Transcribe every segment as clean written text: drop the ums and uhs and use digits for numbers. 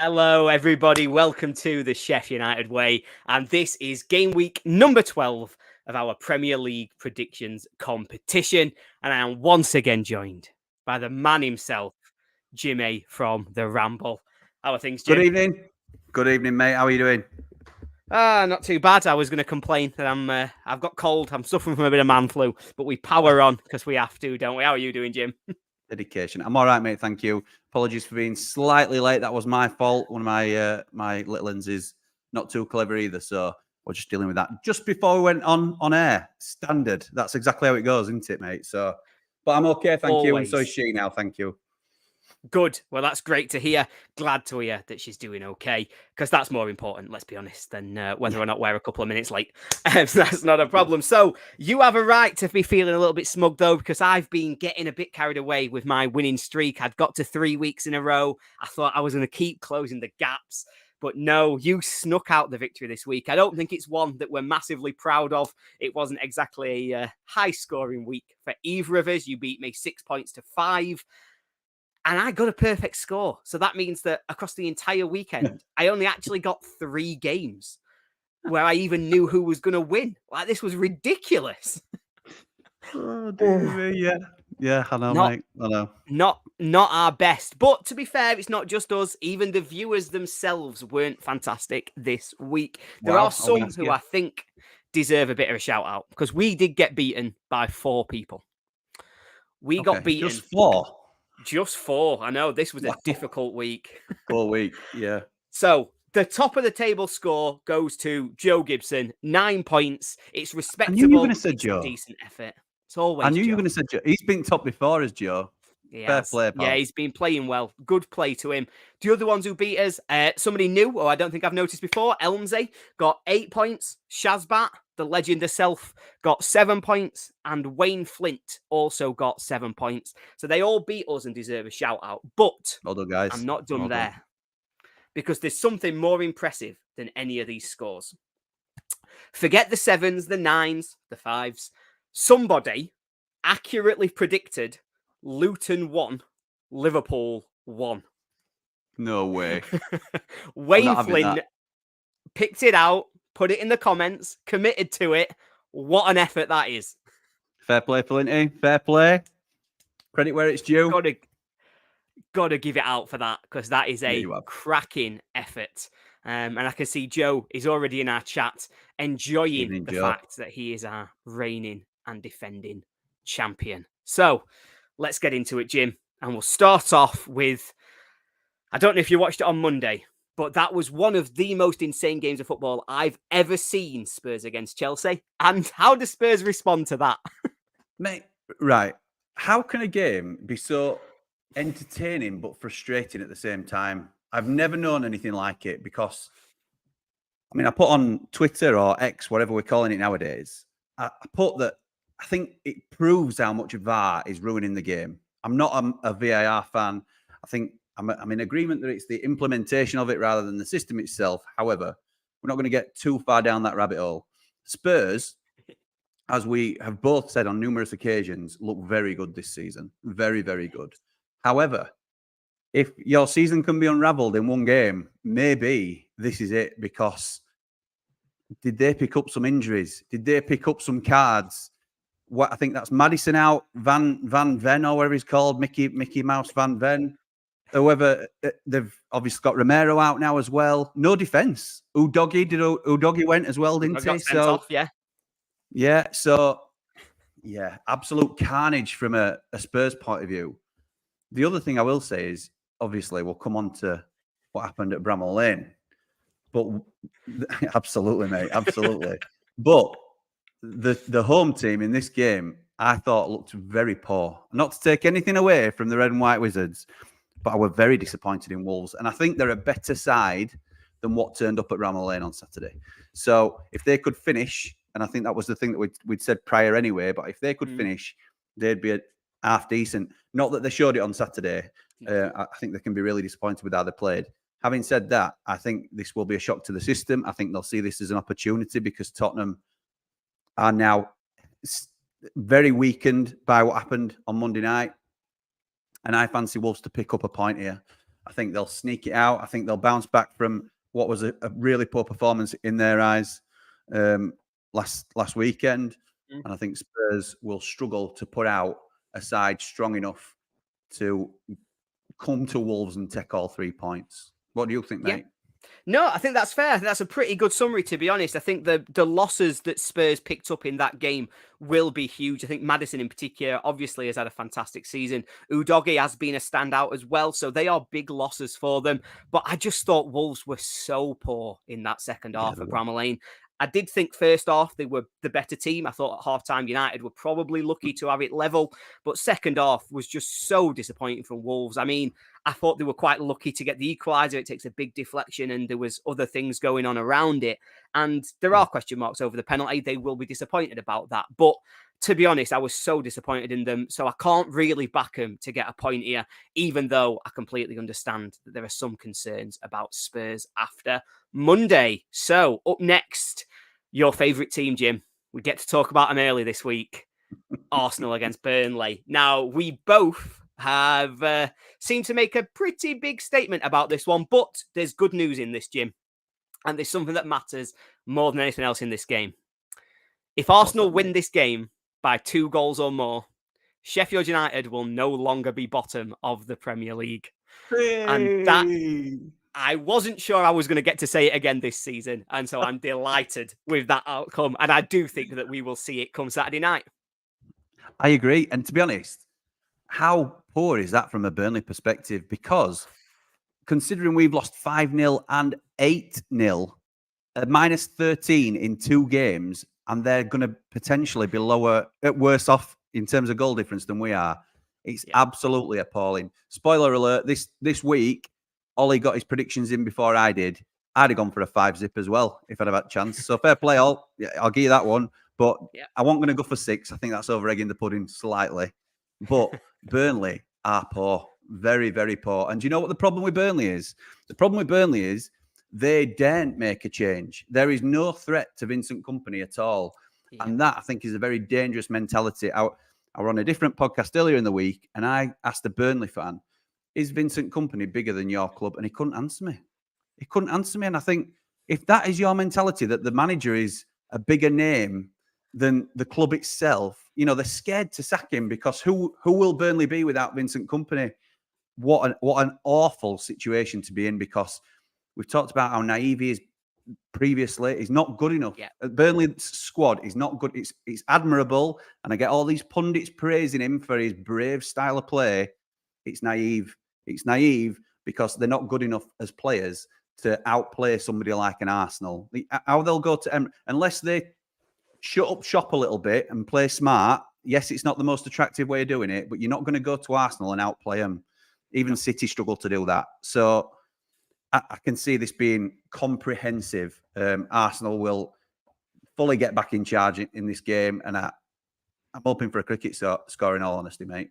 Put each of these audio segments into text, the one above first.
Hello, everybody. Welcome to the Chef United Way. And this is game week number 12 of our Premier League predictions competition. And I am once again joined by the man himself, Jimmy from The Ramble. How are things, Jim? Good evening. Good evening, mate. How are you doing? Not too bad. I was going to complain that I've got cold. I'm suffering from a bit of man flu, but we power on because we have to, don't we? How are you doing, Jim? Dedication. I'm all right, mate. Thank you. Apologies for being slightly late. That was my fault. One of my little ones is not too clever either, so we're just dealing with that. Just before we went on air, standard. That's exactly how it goes, isn't it, mate? So, but I'm okay. Thank you. And so is she now. Thank you. Good. Well, that's great to hear. Glad to hear that she's doing okay, because that's more important, let's be honest, than whether or not we're a couple of minutes late. That's not a problem. So you have a right to be feeling a little bit smug, though, because I've been getting a bit carried away with my winning streak. I'd got to 3 weeks in a row. I thought I was going to keep closing the gaps. But no, you snuck out the victory this week. I don't think it's one that we're massively proud of. It wasn't exactly a high-scoring week for either of us. You beat me 6 points to 5. And I got a perfect score. So that means that across the entire weekend, I only actually got 3 games where I even knew who was going to win. Like, this was ridiculous. Oh, dear. Yeah, I know, mate. I know. Not our best. But to be fair, it's not just us. Even the viewers themselves weren't fantastic this week. There are some who I think deserve a bit of a shout out, because we did get beaten by 4 people. We got beaten. Just 4? Just 4. I know, this was a difficult week. Full week, yeah. So the top of the table score goes to Joe Gibson, 9 points. It's respectable. I knew you were going to say Joe. Decent effort. It's always I knew Joe. you were going to say Joe. He's been top before as Joe. Fair play, pal. Yeah, he's been playing well. Good play to him. The other ones who beat us, somebody new, or I don't think I've noticed before, Elmsey got 8 points. Shazbat, the legend herself, got 7 points. And Wayne Flint also got 7 points. So they all beat us and deserve a shout out. But well done, guys. I'm not done there. Because there's something more impressive than any of these scores. Forget the 7s, the 9s, the 5s. Somebody accurately predicted Luton 1, Liverpool 1. No way. Wayne Flynn picked it out, put it in the comments, committed to it. What an effort that is. Fair play, Flinty. Fair play. Credit where it's due. Got to give it out for that, because that is a cracking effort. And I can see Joe is already in our chat enjoying the fact that he is our reigning and defending champion. So let's get into it, Jim. And we'll start off with, I don't know if you watched it on Monday, but that was one of the most insane games of football I've ever seen, Spurs against Chelsea. And how do Spurs respond to that? Mate, right. How can a game be so entertaining but frustrating at the same time? I've never known anything like it, because, I mean, I put on Twitter or X, whatever we're calling it nowadays, I put that I think it proves how much VAR is ruining the game. I'm not a VAR fan. I think I'm in agreement that it's the implementation of it rather than the system itself. However, we're not going to get too far down that rabbit hole. Spurs, as we have both said on numerous occasions, look very good this season. Very, very good. However, if your season can be unravelled in one game, maybe this is it, because did they pick up some injuries? Did they pick up some cards? What I think that's Maddison out, Van Ven, or whatever he's called, Mickey Mouse Van Ven. Whoever, they've obviously got Romero out now as well. No defence. Udogie went as well, didn't he? So yeah. So yeah, absolute carnage from a Spurs point of view. The other thing I will say is, obviously, we'll come on to what happened at Bramall Lane. But absolutely, mate, absolutely. But the home team in this game, I thought, looked very poor. Not to take anything away from the Red and White Wizards, but I was very disappointed in Wolves. And I think they're a better side than what turned up at Bramall Lane on Saturday. So if they could finish, and I think that was the thing that we'd said prior anyway, but if they could finish, they'd be half decent. Not that they showed it on Saturday. I think they can be really disappointed with how they played. Having said that, I think this will be a shock to the system. I think they'll see this as an opportunity, because Tottenham are now very weakened by what happened on Monday night. And I fancy Wolves to pick up a point here. I think they'll sneak it out. I think they'll bounce back from what was a really poor performance in their eyes last weekend. Mm. And I think Spurs will struggle to put out a side strong enough to come to Wolves and take all 3 points. What do you think, Yeah. mate? No, I think that's fair. I think that's a pretty good summary, to be honest. I think the losses that Spurs picked up in that game will be huge. I think Maddison in particular obviously has had a fantastic season. Udogie has been a standout as well, so they are big losses for them. But I just thought Wolves were so poor in that second half at Bramall Lane. I did think first half they were the better team. I thought at half-time United were probably lucky to have it level, but second half was just so disappointing from Wolves. I mean, I thought they were quite lucky to get the equaliser. It takes a big deflection and there was other things going on around it. And there are question marks over the penalty. They will be disappointed about that. But to be honest, I was so disappointed in them. So I can't really back them to get a point here, even though I completely understand that there are some concerns about Spurs after Monday. So up next, your favourite team, Jim. We get to talk about them early this week. Arsenal against Burnley. Now, we both have seemed to make a pretty big statement about this one, but there's good news in this, Jim. And there's something that matters more than anything else in this game. If Arsenal win this game by 2 goals or more, Sheffield United will no longer be bottom of the Premier League. Hey. And that, I wasn't sure I was going to get to say it again this season. And so I'm delighted with that outcome. And I do think that we will see it come Saturday night. I agree. And to be honest, how poor is that from a Burnley perspective? Because considering we've lost 5-0 and 8-0, minus 13 in 2 games, and they're going to potentially be worse off in terms of goal difference than we are. It's absolutely appalling. Spoiler alert, this week, Ollie got his predictions in before I did. I'd have gone for a 5-zip as well if I'd have had a chance. So fair play, I'll give you that one. But I wasn't going to go for 6. I think that's over egging the pudding slightly. But Burnley are poor. Very, very poor. And do you know what the problem with Burnley is? The problem with Burnley is they daren't make a change. There is no threat to Vincent Kompany at all. Yeah. And that, I think, is a very dangerous mentality. I were on a different podcast earlier in the week, and I asked a Burnley fan, is Vincent Kompany bigger than your club? And he couldn't answer me. He couldn't answer me. And I think if that is your mentality, that the manager is a bigger name than the club itself, you know, they're scared to sack him because who will Burnley be without Vincent Kompany? What an awful situation to be in, because we've talked about how naive he is previously. He's not good enough. Yeah. Burnley's squad is not good. It's admirable, and I get all these pundits praising him for his brave style of play. It's naive. It's naive because they're not good enough as players to outplay somebody like an Arsenal. How they'll go to unless they shut up shop a little bit and play smart. Yes, it's not the most attractive way of doing it, but you're not going to go to Arsenal and outplay them. Even City struggle to do that. So I can see this being comprehensive. Arsenal will fully get back in charge in this game, and I'm hoping for a cricket score, in all honesty, mate.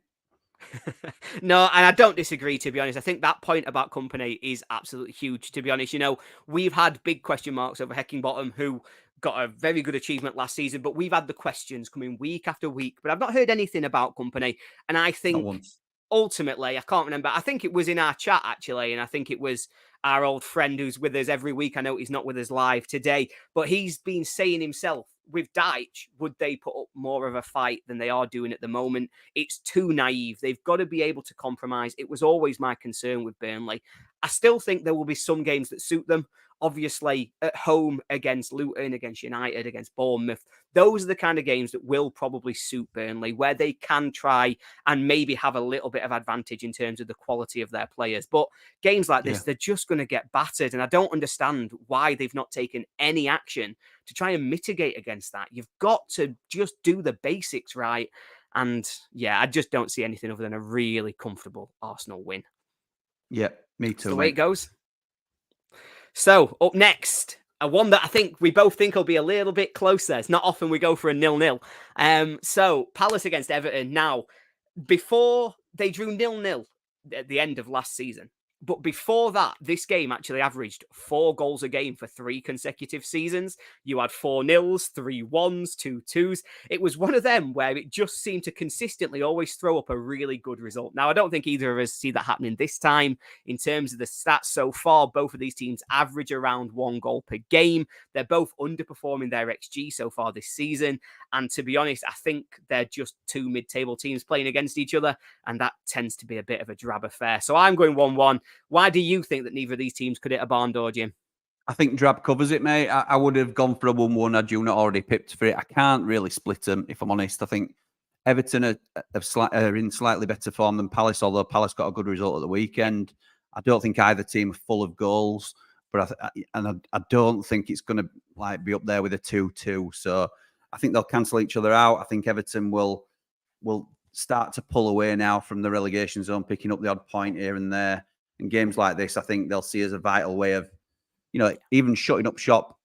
No, and I don't disagree, to be honest. I think that point about Kompany is absolutely huge, to be honest. You know, we've had big question marks over Heckingbottom, who got a very good achievement last season, but we've had the questions coming week after week. But I've not heard anything about Kompany, and I think ultimately, I can't remember. I think it was in our chat, actually, and I think it was our old friend who's with us every week. I know he's not with us live today, but he's been saying himself, with Deitch, would they put up more of a fight than they are doing at the moment? It's too naive. They've got to be able to compromise. It was always my concern with Burnley. I still think there will be some games that suit them. Obviously, at home against Luton, against United, against Bournemouth, those are the kind of games that will probably suit Burnley, where they can try and maybe have a little bit of advantage in terms of the quality of their players. But games like this, they're just going to get battered. And I don't understand why they've not taken any action to try and mitigate against that. You've got to just do the basics right. And yeah, I just don't see anything other than a really comfortable Arsenal win. Yeah, me too. That's the way it goes. So up next, a one that I think we both think will be a little bit closer. It's not often we go for a 0-0. So Palace against Everton. Now, before they drew 0-0 at the end of last season, But before that, this game actually averaged 4 goals a game for 3 consecutive seasons. You had 4-0s, 3-1s, 2-2s. It was one of them where it just seemed to consistently always throw up a really good result. Now, I don't think either of us see that happening this time. In terms of the stats so far, both of these teams average around 1 goal per game. They're both underperforming their XG so far this season. And to be honest, I think they're just 2 mid-table teams playing against each other. And that tends to be a bit of a drab affair. So I'm going 1-1. Why do you think that neither of these teams could hit a barn door, Jim? I think drab covers it, mate. I would have gone for a 1-1 had you not already pipped for it. I can't really split them, if I'm honest. I think Everton are in slightly better form than Palace, although Palace got a good result at the weekend. I don't think either team are full of goals, but I don't think it's going to be up there with a 2-2. So I think they'll cancel each other out. I think Everton will start to pull away now from the relegation zone, picking up the odd point here and there. In games like this, I think they'll see as a vital way of, even shutting up shop.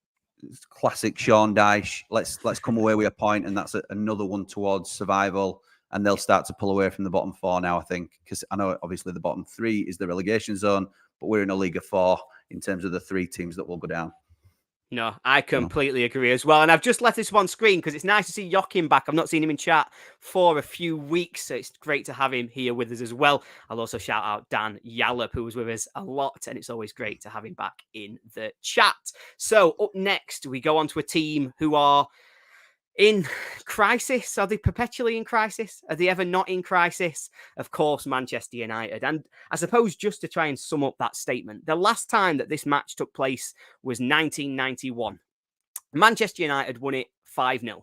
Classic Sean Dyche. Let's come away with a point, and that's another one towards survival. And they'll start to pull away from the bottom 4 now, I think, because I know obviously the bottom 3 is the relegation zone, but we're in a league of 4 in terms of the 3 teams that will go down. No, I completely agree as well. And I've just left this one screen because it's nice to see Joachim back. I've not seen him in chat for a few weeks, so it's great to have him here with us as well. I'll also shout out Dan Yallop, who was with us a lot, and it's always great to have him back in the chat. So up next, we go on to a team who are in crisis. Are they perpetually in crisis? Are they ever not in crisis? Of course, Manchester United. And I suppose just to try and sum up that statement, the last time that this match took place was 1991. Manchester United won it 5-0.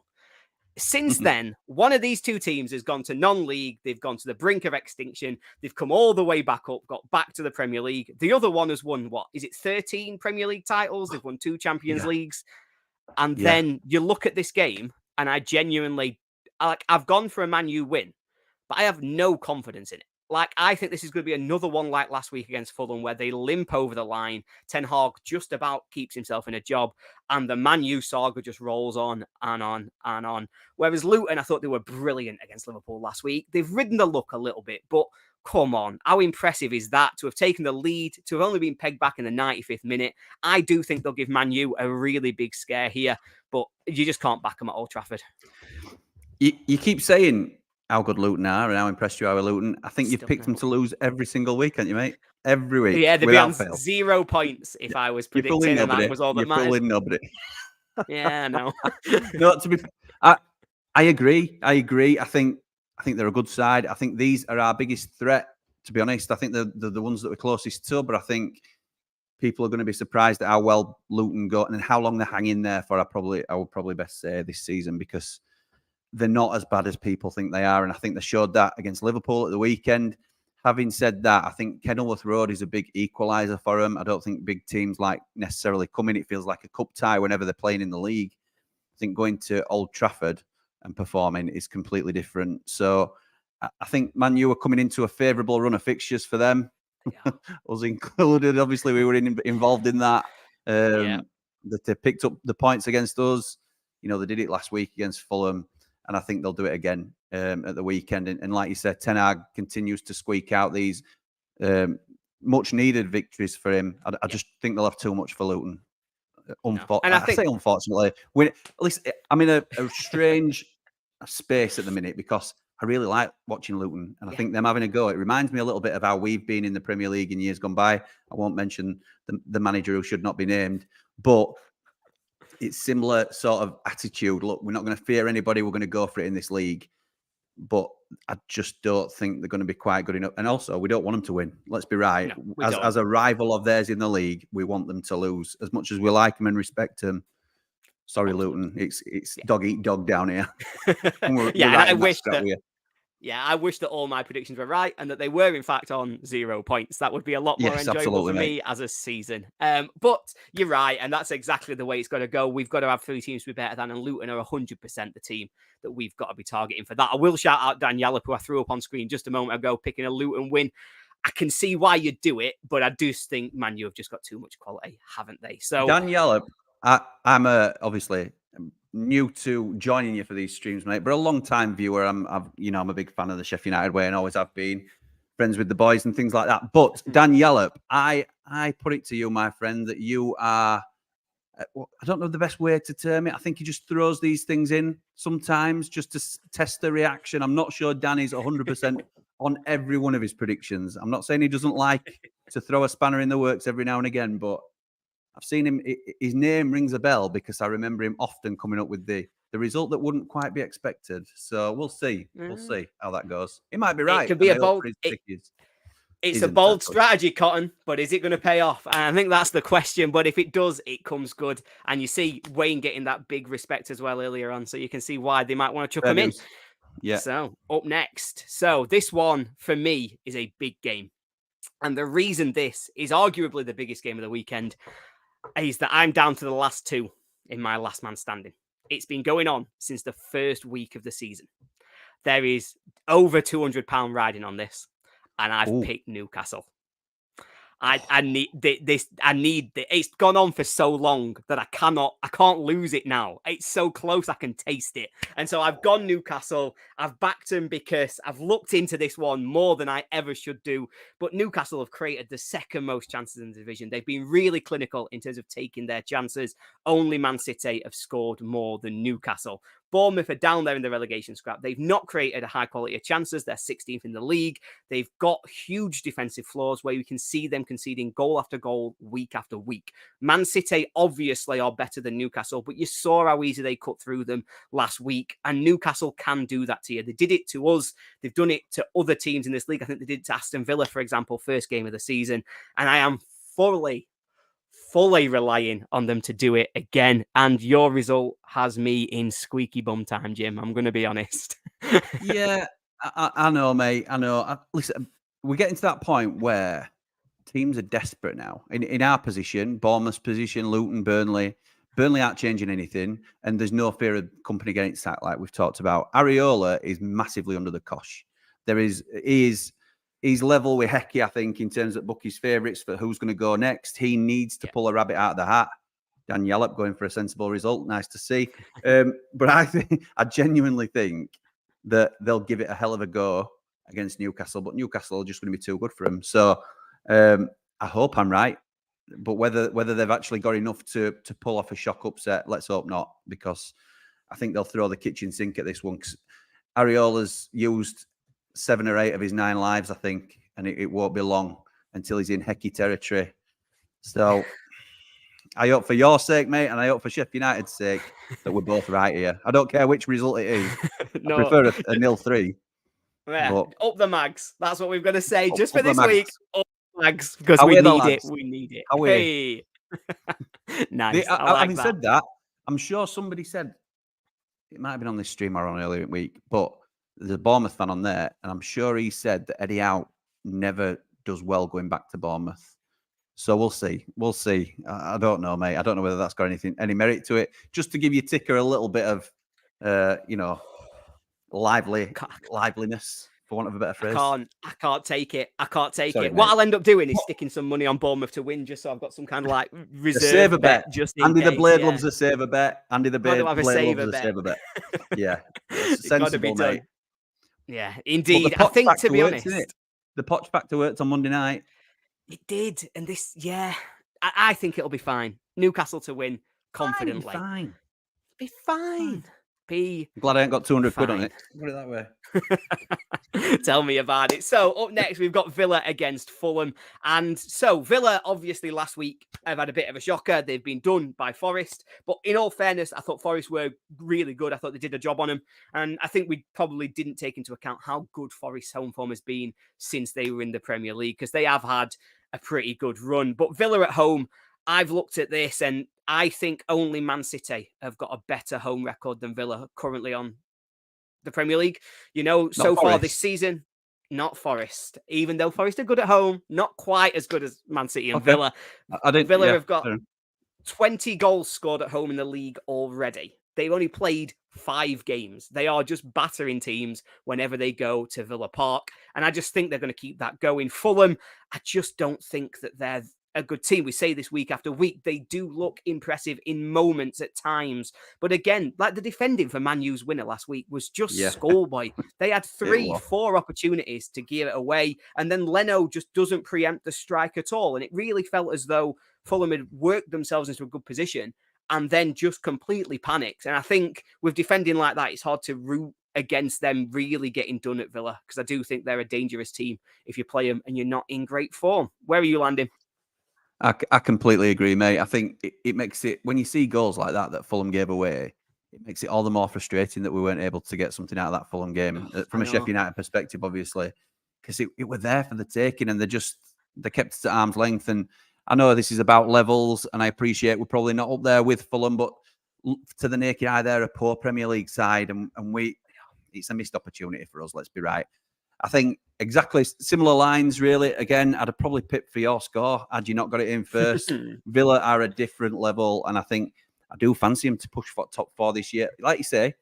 Since then, one of these 2 teams has gone to non-league. They've gone to the brink of extinction. They've come all the way back up, got back to the Premier League. The other one has won, 13 Premier League titles? They've won 2 Champions Leagues. And then you look at this game, and I genuinely, I've gone for a Man U win, but I have no confidence in it. I think this is going to be another one like last week against Fulham, where they limp over the line. Ten Hag just about keeps himself in a job, and the Man U saga just rolls on and on and on. Whereas Luton, I thought they were brilliant against Liverpool last week. They've ridden the luck a little bit, but come on, how impressive is that to have taken the lead, to have only been pegged back in the 95th minute? I do think they'll give Man U a really big scare here, but you just can't back them at Old Trafford. You keep saying how good Luton are and how impressed you are with Luton. I think you've picked them to lose every single week, haven't you, mate? Every week. Yeah, they'd be on fail. 0 points if I was predicting, and that was all that matters. You're fooling nobody. Yeah, I know. No, I agree. I think they're a good side. I think these are our biggest threat, to be honest. I think they're the ones that we're closest to, but I think people are going to be surprised at how well Luton got and how long they hang in there for. I would probably best say this season, because they're not as bad as people think they are. And I think they showed that against Liverpool at the weekend. Having said that, I think Kenilworth Road is a big equaliser for them. I don't think big teams necessarily come in. It feels like a cup tie whenever they're playing in the league. I think going to Old Trafford and performing is completely different. So I think Man U are coming into a favourable run of fixtures for them. Us included. Obviously, we were involved in that. That they picked up the points against us. They did it last week against Fulham. And I think they'll do it again at the weekend. And like you said, Ten Hag continues to squeak out these much-needed victories for him. I just think they'll have too much for Luton. I say unfortunately. At least I'm in a strange space at the minute, because I really like watching Luton. And I think them having a go, it reminds me a little bit of how we've been in the Premier League in years gone by. I won't mention the manager who should not be named. But it's similar sort of attitude. Look, we're not going to fear anybody. We're going to go for it in this league. But I just don't think they're going to be quite good enough. And also, we don't want them to win. Let's be right. No, as a rival of theirs in the league, we want them to lose. As much as we like them and respect them. Sorry, Luton. It's dog eat dog down here. I wish that all my predictions were right and that they were, in fact, on 0 points. That would be a lot more enjoyable for me as a season. But you're right, and that's exactly the way it's got to go. We've got to have 3 teams to be better than, and Luton are 100% the team that we've got to be targeting for that. I will shout out Dan Yallop, who I threw up on screen just a moment ago, picking a Luton win. I can see why you do it, but I do think Man U have just got too much quality, haven't they? So Dan Yallop, I'm obviously new to joining you for these streams, mate, but a long time viewer. I'm a big fan of the Sheffield United way and always have been. friends with the boys and things like that. But Dan Yallop, I put it to you, my friend, that you are, I don't know the best way to term it. I think he just throws these things in sometimes just to test the reaction. I'm not sure Danny's 100% on every one of his predictions. I'm not saying he doesn't like to throw a spanner in the works every now and again, but I've seen him. His name rings a bell because I remember him often coming up with the result that wouldn't quite be expected. So we'll see. We'll see how that goes. He might be right. It could be a bold. It's a bold strategy, Cotton, but is it going to pay off? And I think that's the question. But if it does, it comes good. And you see Wayne getting that big respect as well earlier on. So you can see why they might want to chuck him in. Yeah. So up next. So this one for me is a big game. And the reason this is arguably the biggest game of the weekend is that I'm down to the last two in my last man standing. It's been going on since the first week of the season. There is over £200 riding on this. And I've picked Newcastle. I need this. It's gone on for so long that I can't lose it now. It's so close, I can taste it. And so I've gone Newcastle. I've backed them because I've looked into this one more than I ever should do. But Newcastle have created the second most chances in the division. They've been really clinical in terms of taking their chances. Only Man City have scored more than Newcastle. Bournemouth are down there in the relegation scrap. They've not created a high quality of chances. They're 16th in the league. They've got huge defensive flaws where you can see them conceding goal after goal, week after week. Man City obviously are better than Newcastle, but you saw how easy they cut through them last week. And Newcastle can do that to you. They did it to us. They've done it to other teams in this league. I think they did it to Aston Villa, for example, first game of the season. And I am fully relying on them to do it again. And your result has me in squeaky bum time, Jim. I'm going to be honest. Yeah, I know, mate. I know. Listen, we're getting to that point where teams are desperate now. In our position, Bournemouth's position, Luton, Burnley. Burnley aren't changing anything, and there's no fear of company getting sacked like we've talked about. Areola is massively under the cosh. He's level with Hecky, I think, in terms of bookies' favourites for who's going to go next. He needs to pull a rabbit out of the hat. Dan Yallop going for a sensible result. Nice to see. But I genuinely think that they'll give it a hell of a go against Newcastle, but Newcastle are just going to be too good for them. So I hope I'm right. But whether they've actually got enough to pull off a shock upset, let's hope not, because I think they'll throw the kitchen sink at this one. Because Areola's used 7 or 8 of his 9 lives, I think, and it won't be long until he's in Hecky territory. So I hope for your sake, mate, and I hope for Sheffield United's sake that we're both right here. I don't care which result it is. No. I prefer a 0-3. Yeah, but up the mags. That's what we've got to say. Just for this week, up the mags, because we need it. We need it. Hey. Nice. Having said that, I'm sure somebody said, it might have been on this stream or on earlier in the week, but there's a Bournemouth fan on there, and I'm sure he said that Eddie Howe never does well going back to Bournemouth. So we'll see. We'll see. I don't know, mate. I don't know whether that's got any merit to it. Just to give you Ticker a little bit of, liveliness, for want of a better phrase. I can't take it. I can't take it. Mate. What I'll end up doing is sticking some money on Bournemouth to win, just so I've got some kind of like reserve bet. Just in Andy case, the Blade loves a saver bet. Andy the Blade loves a saver bet. Yeah, it's sensible, mate. Yeah, indeed. I think, to be honest, the Poch factor worked on Monday night. It did, and this, I think it'll be fine. Newcastle to win confidently. Be fine. I'm glad I ain't got 200 quid on it. Put it that way. Tell me about it. So up next, we've got Villa against Fulham. And so Villa, obviously, last week have had a bit of a shocker. They've been done by Forest. But in all fairness, I thought Forest were really good. I thought they did a job on them. And I think we probably didn't take into account how good Forest's home form has been since they were in the Premier League, because they have had a pretty good run. But Villa at home, I've looked at this, and I think only Man City have got a better home record than Villa currently on the Premier League. Far this season, not Forest. Even though Forest are good at home, not quite as good as Man City and Villa. Villa have got 20 goals scored at home in the league already. They've only played 5 games. They are just battering teams whenever they go to Villa Park. And I just think they're going to keep that going. Fulham, I just don't think that they're a good team. We say this week after week. They do look impressive in moments at times. But again, like the defending for Man U's winner last week was just schoolboy. They had 3-4 opportunities to give it away. And then Leno just doesn't preempt the strike at all. And it really felt as though Fulham had worked themselves into a good position and then just completely panicked. And I think with defending like that, it's hard to root against them really getting done at Villa, because I do think they're a dangerous team if you play them and you're not in great form. Where are you landing? I completely agree, mate. I think it makes it, when you see goals like that Fulham gave away, it makes it all the more frustrating that we weren't able to get something out of that Fulham game from a Sheffield United perspective, obviously, because it were there for the taking, and they kept it at arm's length. And I know this is about levels, and I appreciate we're probably not up there with Fulham, but to the naked eye, they're a poor Premier League side, and it's a missed opportunity for us. Let's be right. I think exactly similar lines, really. Again, I'd have probably pipped for your score had you not got it in first. Villa are a different level, and I think I do fancy them to push for top 4 this year. Like you say,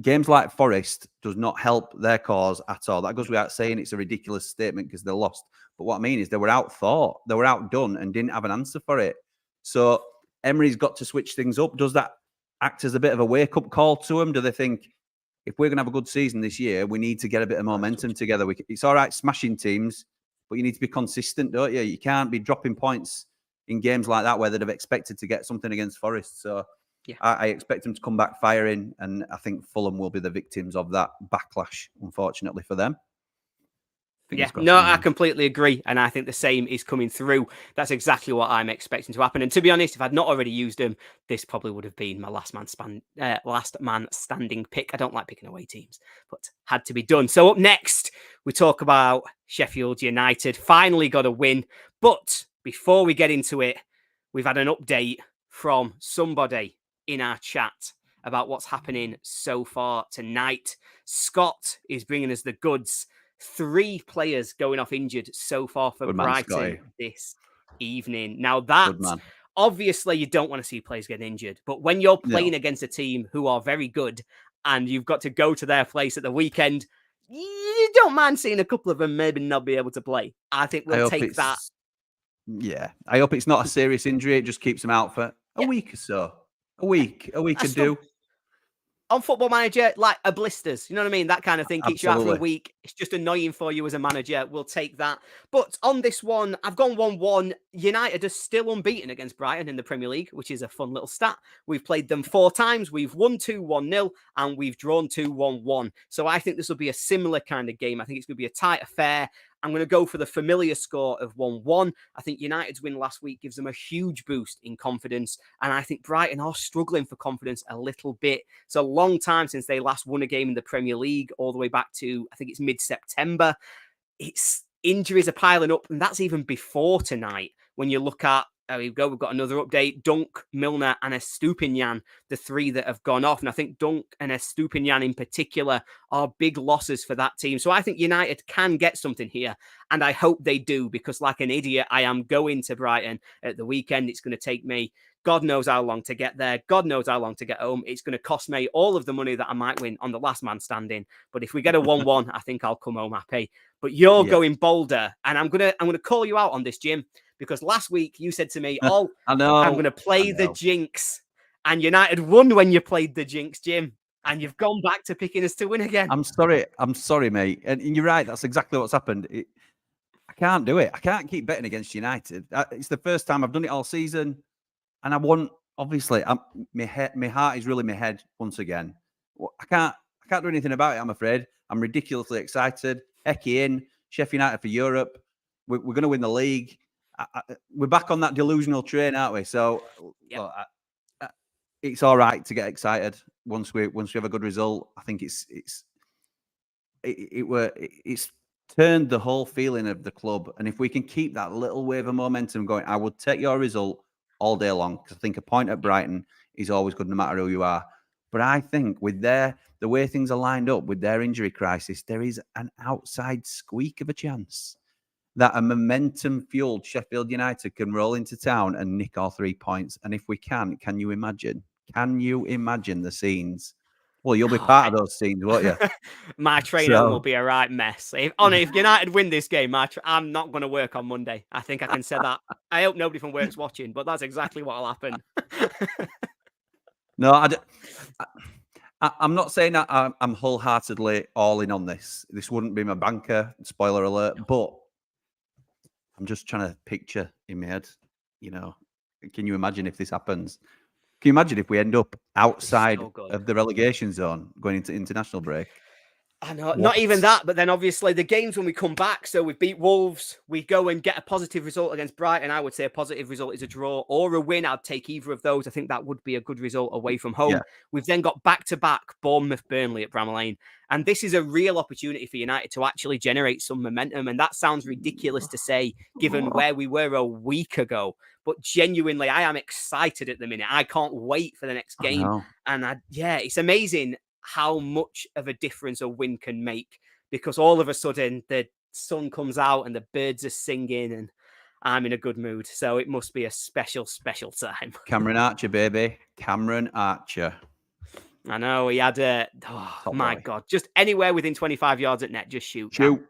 games like Forest does not help their cause at all. That goes without saying. It's a ridiculous statement because they lost. But what I mean is they were outthought, they were outdone, and didn't have an answer for it. So Emery's got to switch things up. Does that act as a bit of a wake-up call to them? Do they think, if we're going to have a good season this year, we need to get a bit of momentum together? It's all right smashing teams, but you need to be consistent, don't you? You can't be dropping points in games like that where they'd have expected to get something against Forest. So I expect them to come back firing, and I think Fulham will be the victims of that backlash, unfortunately for them. I completely agree. And I think the same is coming through. That's exactly what I'm expecting to happen. And to be honest, if I'd not already used them, this probably would have been my last man standing pick. I don't like picking away teams, but had to be done. So up next, we talk about Sheffield United. Finally got a win. But before we get into it, we've had an update from somebody in our chat about what's happening so far tonight. Scott is bringing us the goods. 3 players going off injured so far for Brighton this evening. Now that, obviously, you don't want to see players get injured, but when you're playing against a team who are very good and you've got to go to their place at the weekend, you don't mind seeing a couple of them maybe not be able to play. I think we'll take that. Yeah, I hope it's not a serious injury. It just keeps them out for a week or so. A week could do. On Football Manager, like a blisters, you know what I mean? That kind of thing keeps you out for a week. It's just annoying for you as a manager. We'll take that. But on this one, I've gone 1-1. United are still unbeaten against Brighton in the Premier League, which is a fun little stat. We've played them 4 times. We've won 2-1-0, and we've drawn 2-1-1. So I think this will be a similar kind of game. I think it's going to be a tight affair. I'm going to go for the familiar score of 1-1. I think United's win last week gives them a huge boost in confidence. And I think Brighton are struggling for confidence a little bit. It's a long time since they last won a game in the Premier League, all the way back to, I think it's mid-September. Injuries are piling up, and that's even before tonight. When you look at, there we go, we've got another update. Dunk, Milner, and Estupiñán, the 3 that have gone off. And I think Dunk and Estupiñán in particular are big losses for that team. So I think United can get something here. And I hope they do, because like an idiot, I am going to Brighton at the weekend. It's going to take me God knows how long to get there. God knows how long to get home. It's going to cost me all of the money that I might win on the last man standing. But if we get a 1-1, I think I'll come home happy. But you're going bolder. And I'm going to call you out on this, Jim. Because last week you said to me, I'm going to play the jinx. And United won when you played the jinx, Jim. And you've gone back to picking us to win again. I'm sorry, mate. And you're right. That's exactly what's happened. I can't do it. I can't keep betting against United. It's the first time I've done it all season. And I want, obviously, my heart is really my head once again. I can't do anything about it, I'm afraid. I'm ridiculously excited. Hecky in. Sheffield United for Europe. We're going to win the league. We're back on that delusional train, aren't we? So look, it's all right to get excited once we have a good result. I think it's turned the whole feeling of the club. And if we can keep that little wave of momentum going, I would take your result all day long, because I think a point at Brighton is always good no matter who you are. But I think with the way things are lined up with their injury crisis, there is an outside squeak of a chance that a momentum-fueled Sheffield United can roll into town and nick all 3 points. And if we can you imagine? Can you imagine the scenes? Well, you'll be Oh, part of those scenes, won't you? my train home will So be a right mess. If United win this game, I'm not going to work on Monday. I think I can say that. I hope nobody from work's watching, but that's exactly what'll happen. no, I'm not saying that I'm wholeheartedly all in on this. This wouldn't be my banker, spoiler alert, but I'm just trying to picture in my head, can you imagine if this happens? Can you imagine if we end up It'd be outside so good. of the relegation zone going into international break? I know, not even What? that, but then obviously the games when we come back, so we beat Wolves, we go and get a positive result against Brighton. I would say a positive result is a draw or a win. I'd take either of those. I think that would be a good result away from home. Yeah. We've then got back-to-back Bournemouth, Burnley at Bramall Lane. And this is a real opportunity for United to actually generate some momentum. And that sounds ridiculous to say, given where we were a week ago. But genuinely, I am excited at the minute. I can't wait for the next I game. know. And it's amazing how much of a difference a win can make, because all of a sudden the sun comes out and the birds are singing and I'm in a good mood. So it must be a special, special time. Cameron Archer, baby. Cameron Archer. I know he had Top my boy. God, just anywhere within 25 yards at net, just shoot. Shoot.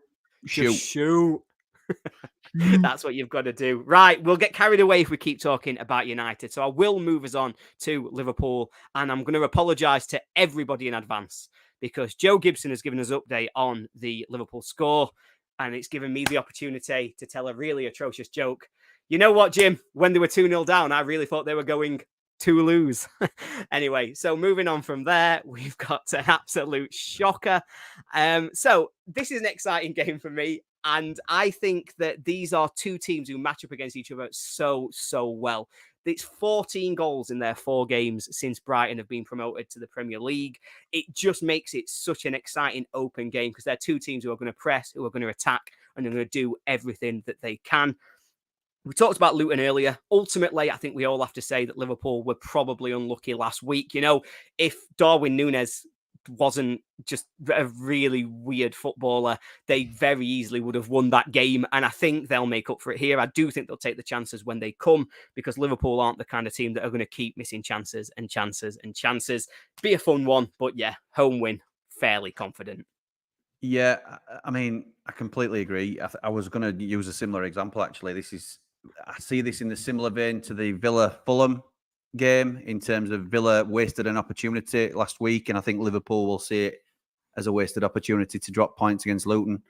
Just Shoot. shoot. That's what you've got to do. Right, we'll get carried away if we keep talking about United. So I will move us on to Liverpool, and I'm going to apologise to everybody in advance because Joe Gibson has given us an update on the Liverpool score, and it's given me the opportunity to tell a really atrocious joke. You know what, Jim? When they were 2-0 down, I really thought they were going to lose. Anyway, so moving on from there, we've got an absolute shocker. So this is an exciting game for me. And I think that these are two teams who match up against each other so well. It's 14 goals in their 4 games since Brighton have been promoted to the Premier League. It just makes it such an exciting open game because they're two teams who are going to press, who are going to attack, and they're going to do everything that they can. We talked about Luton earlier. Ultimately, I think we all have to say that Liverpool were probably unlucky last week. If Darwin Núñez wasn't just a really weird footballer, they very easily would have won that game. And I think they'll make up for it here. I do think they'll take the chances when they come because Liverpool aren't the kind of team that are going to keep missing chances and chances and chances. Be a fun one, but yeah, home win, fairly confident. Yeah, I mean, I completely agree. I was going to use a similar example, actually. I see this in the similar vein to the Villa-Fulham game in terms of Villa wasted an opportunity last week, and I think Liverpool will see it as a wasted opportunity to drop points against Luton.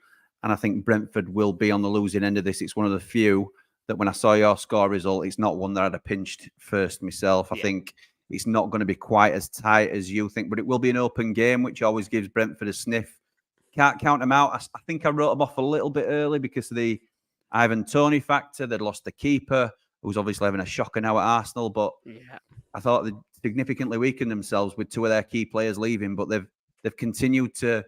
And I think Brentford will be on the losing end of this. It's one of the few that when I saw your score result, it's not one that I'd have pinched first myself. I think it's not going to be quite as tight as you think, but it will be an open game, which always gives Brentford a sniff. Can't count them out. I think I wrote them off a little bit early because of the Ivan Toney factor. They'd lost the keeper, who's obviously having a shocker now at Arsenal. But I thought they'd significantly weakened themselves with 2 of their key players leaving. But they've continued to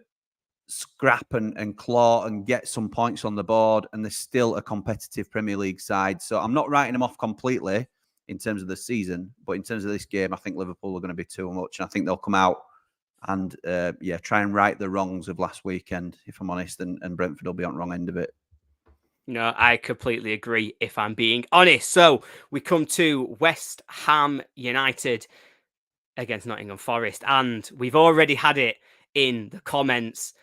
scrap and claw and get some points on the board. And they're still a competitive Premier League side. So I'm not writing them off completely in terms of the season. But in terms of this game, I think Liverpool are going to be too much. And I think they'll come out and try and right the wrongs of last weekend, if I'm honest, and Brentford will be on the wrong end of it. No, I completely agree, if I'm being honest. So we come to West Ham United against Nottingham Forest, and we've already had it in the comments.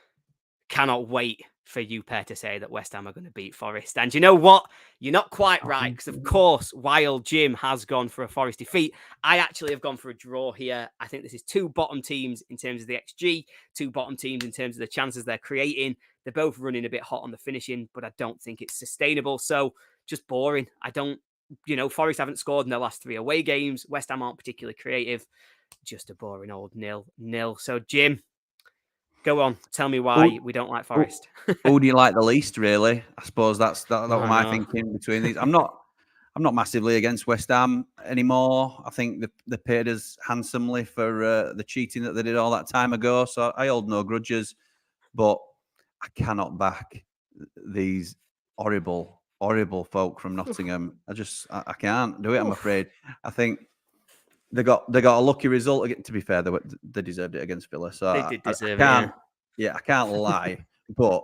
Cannot wait for you pair to say that West Ham are going to beat Forest. And you know what? You're not quite right, because of course, while Jim has gone for a Forest defeat, I actually have gone for a draw here. I think this is 2 bottom teams in terms of the XG, 2 bottom teams in terms of the chances they're creating. They're both running a bit hot on the finishing, but I don't think it's sustainable. So just boring. Forest haven't scored in their last 3 away games. West Ham aren't particularly creative. Just a boring old 0-0. So Jim, go on. Tell me why we don't like Forest. Who do you like the least, really? I suppose that was my thinking between these. I'm not massively against West Ham anymore. I think they paid us handsomely for the cheating that they did all that time ago. So I hold no grudges. But I cannot back these horrible folk from Nottingham. I can't do it, I'm afraid. I think they got a lucky result. To be fair, they deserved it against Villa. So they did deserve it. Yeah, I can't lie, but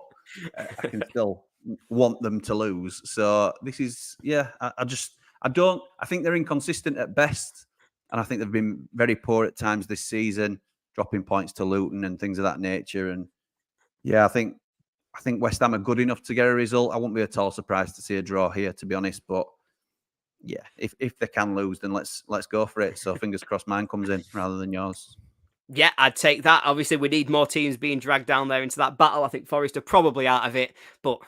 I can still want them to lose. So this is, I think they're inconsistent at best, and I think they've been very poor at times this season. dropping points to Luton and things of that nature. And yeah, I think West Ham are good enough to get a result. I wouldn't be at all surprised to see a draw here, to be honest. But yeah, if they can lose, then let's go for it. So fingers crossed mine comes in rather than yours. Yeah, I'd take that. Obviously, we need more teams being dragged down there into that battle. I think Forest are probably out of it, but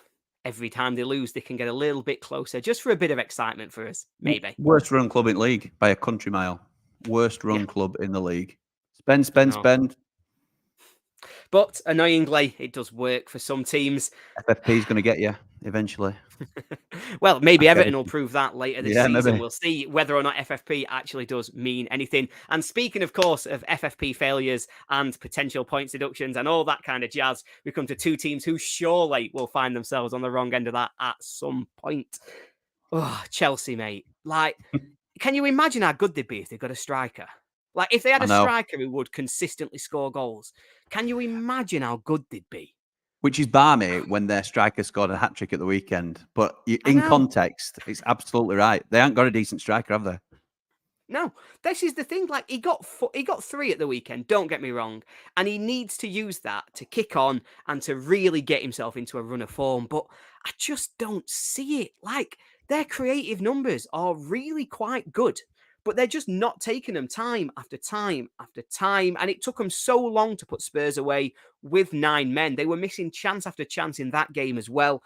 every time they lose, they can get a little bit closer just for a bit of excitement for us, maybe. Worst run club in league by a country mile. Worst run club in the league. Spend. But annoyingly, it does work for some teams. FFP is going to get you eventually. Well, maybe Everton will prove that later this season. Maybe. We'll see whether or not FFP actually does mean anything. And speaking, of course, of FFP failures and potential points deductions and all that kind of jazz, we come to two teams who surely will find themselves on the wrong end of that at some point. Oh, Chelsea, mate. Like, can you imagine how good they'd be if they got a striker? Like, if they had a striker who would consistently score goals, can you imagine how good they'd be? Which is balmy when their striker scored a hat-trick at the weekend. But in context, it's absolutely right. They haven't got a decent striker, have they? No, this is the thing. Like, he got 3 at the weekend, don't get me wrong. And he needs to use that to kick on and to really get himself into a run of form. But I just don't see it. Like, their creative numbers are really quite good, but they're just not taking them time after time after time. And it took them so long to put Spurs away with 9 men. They were missing chance after chance in that game as well.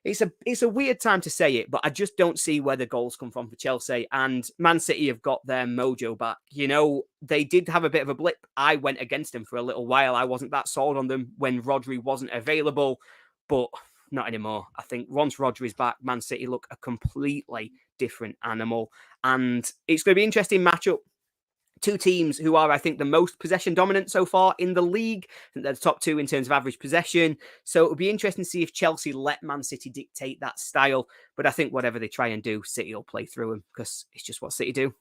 It's a weird time to say it, but I just don't see where the goals come from for Chelsea. And Man City have got their mojo back. You know, they did have a bit of a blip. I went against them for a little while. I wasn't that sold on them when Rodri wasn't available, but not anymore. I think once Rodri's back, Man City look a completely different animal. And it's going to be an interesting matchup. Two teams who are, I think, the most possession dominant so far in the league. I think they're the top 2 in terms of average possession. So it'll be interesting to see if Chelsea let Man City dictate that style. But I think whatever they try and do, City will play through them because it's just what City do.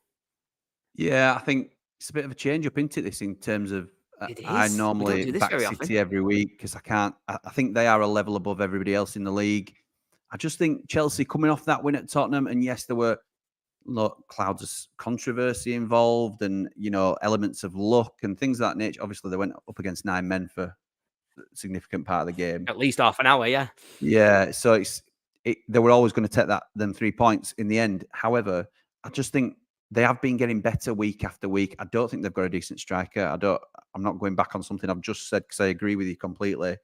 Yeah, I think it's a bit of a change up into this in terms of I normally back City every week because I think they are a level above everybody else in the league. I just think Chelsea coming off that win at Tottenham, and yes, there were clouds of controversy involved and, elements of luck and things of that nature. Obviously, they went up against 9 men for a significant part of the game. At least half an hour, yeah. Yeah, so they were always going to take them 3 points in the end. However, I just think they have been getting better week after week. I don't think they've got a decent striker. I'm not going back on something I've just said because I agree with you completely.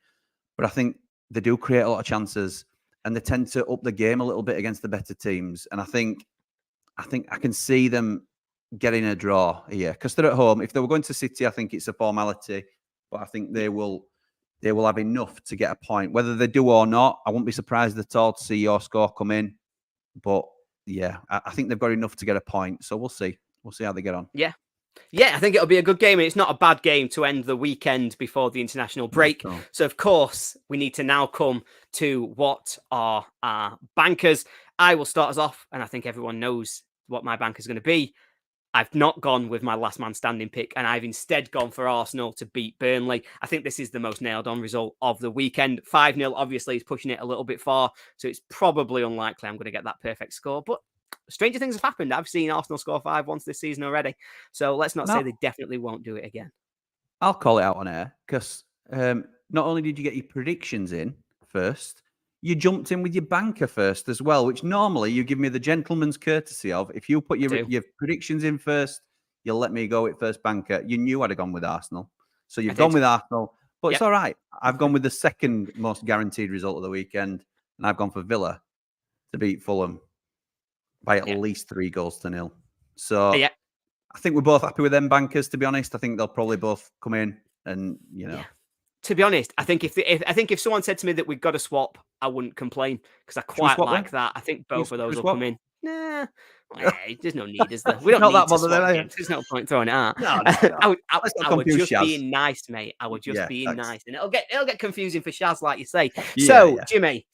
But I think they do create a lot of chances and they tend to up the game a little bit against the better teams. And I think I can see them getting a draw here because they're at home. If they were going to City, I think it's a formality, but I think they will have enough to get a point. Whether they do or not, I wouldn't be surprised at all to see your score come in. But yeah, I think they've got enough to get a point. So we'll see. We'll see how they get on. Yeah. Yeah, I think it'll be a good game. And it's not a bad game to end the weekend before the international break. No. So, of course, we need to now come to what are our bankers. I will start us off, and I think everyone knows what my banker is going to be. I've not gone with my last man standing pick, and I've instead gone for Arsenal to beat Burnley. I think this is the most nailed on result of the weekend. 5-0 obviously is pushing it a little bit far, so it's probably unlikely I'm going to get that perfect score. But stranger things have happened. I've seen Arsenal score 5 once this season already, so let's not say they definitely won't do it again. I'll call it out on air because not only did you get your predictions in first, you jumped in with your banker first as well, which normally you give me the gentleman's courtesy of. If you put your predictions in first, you'll let me go with first banker. You knew I'd have gone with Arsenal. So you've gone with Arsenal, but it's all right. I've gone with the second most guaranteed result of the weekend, and I've gone for Villa to beat Fulham by at least 3-0. So I think we're both happy with them bankers, to be honest. I think they'll probably both come in and, To be honest, I think if someone said to me that we've got to swap, I wouldn't complain because I quite like that. I think both of those will come in. Nah, there's no need, is there? We don't need to swap games. There's no point throwing it out. No. I would just be nice, mate. I would just be nice, and it'll get confusing for Shaz, like you say. Jimmy,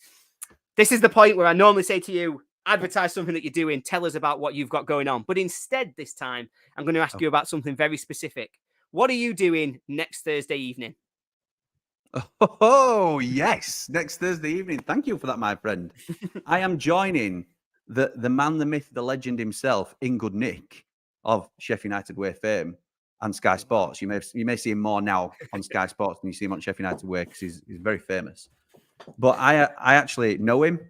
this is the point where I normally say to you, advertise something that you're doing, tell us about what you've got going on. But instead, this time, I'm going to ask you about something very specific. What are you doing next Thursday evening? Oh, yes. Next Thursday evening. Thank you for that, my friend. I am joining the man, the myth, the legend himself, in good Nick of Sheffield United Way fame, and Sky Sports. You may see him more now on Sky Sports than you see him on Sheffield United way because he's very famous. But I actually know him.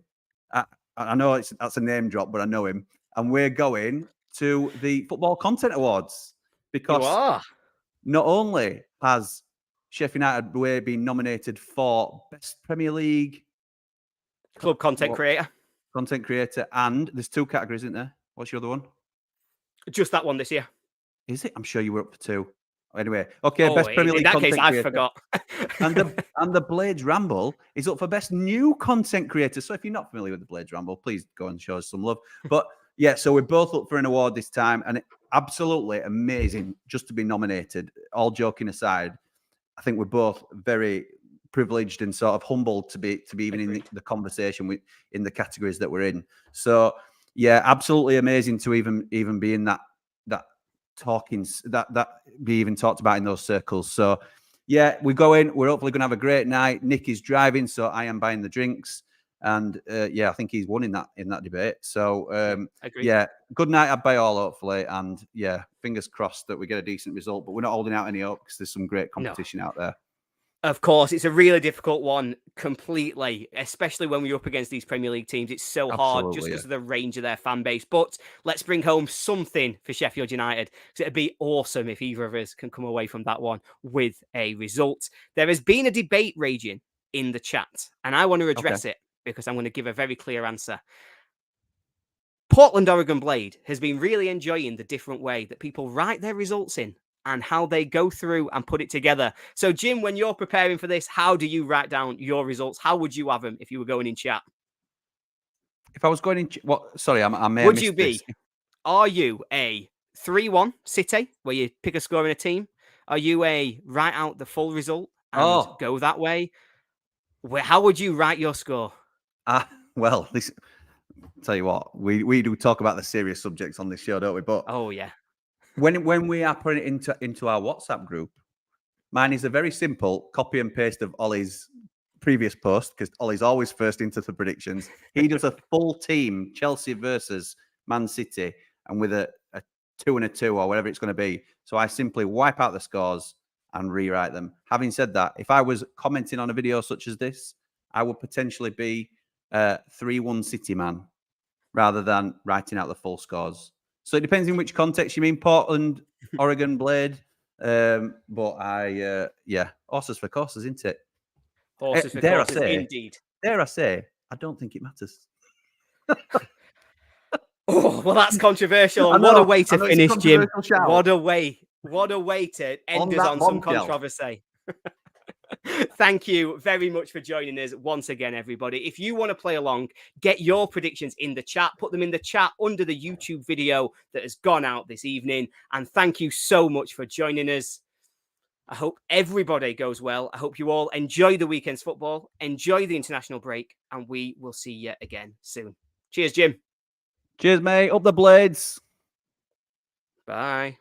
I know that's a name drop, but I know him. And we're going to the Football Content Awards because You are. not only has Sheffield United way been nominated for Best Premier League Club Content Creator. Content Creator, and there's 2 categories, isn't there? What's your other one? Just that one this year. Is it? I'm sure you were up for 2. Anyway, okay, Best Premier League in that Content case, Creator. I forgot. and the Blades Ramble is up for Best New Content Creator. So if you're not familiar with the Blades Ramble, please go and show us some love. But yeah, so we're both up for an award this time, and absolutely amazing just to be nominated. All joking aside, I think we're both very privileged and sort of humbled to be even in the conversation in the categories that we're in. So yeah, absolutely amazing to even be in that be even talked about in those circles. So yeah, we go in. We're hopefully going to have a great night. Nick is driving, so I am buying the drinks, and yeah, I think he's won in that debate. So yeah, good night at by all, hopefully, and yeah, fingers crossed that we get a decent result. But we're not holding out any hope because there's some great competition out there. Of course, it's a really difficult one completely, especially when we're up against these Premier League teams. It's so hard just because of the range of their fan base. But let's bring home something for Sheffield United, because it'd be awesome if either of us can come away from that one with a result. There has been a debate raging in the chat, and I want to address it because I'm going to give a very clear answer. Portland Oregon Blade has been really enjoying the different way that people write their results in and how they go through and put it together. So, Jim, when you're preparing for this, how do you write down your results? How would you have them if you were going in chat? If I was going in, sorry, I may have would missed you be? This. Are you a 3-1 City, where you pick a score in a team? Are you a write out the full result and go that way? How would you write your score? Well, tell you what, we do talk about the serious subjects on this show, don't we? But oh yeah. When we are putting it into our WhatsApp group, mine is a very simple copy and paste of Ollie's previous post, because Ollie's always first into the predictions. He does a full team, Chelsea versus Man City, and with a 2 and a 2 or whatever it's going to be. So I simply wipe out the scores and rewrite them. Having said that, if I was commenting on a video such as this, I would potentially be 3-1 City man rather than writing out the full scores. So it depends in which context you mean, Portland, Oregon Blade. But yeah, horses for courses, isn't it? Horses for courses, indeed. Dare I say, I don't think it matters. Oh, well, that's controversial. And what a way to finish, Jim. What a way to end us on some controversy. Thank you very much for joining us once again, everybody. If you want to play along, get your predictions in the chat. Put them in the chat under the YouTube video that has gone out this evening. And thank you so much for joining us. I hope everybody goes well. I hope you all enjoy the weekend's football, enjoy the international break, and we will see you again soon. Cheers, Jim. Cheers, mate. Up the Blades. Bye.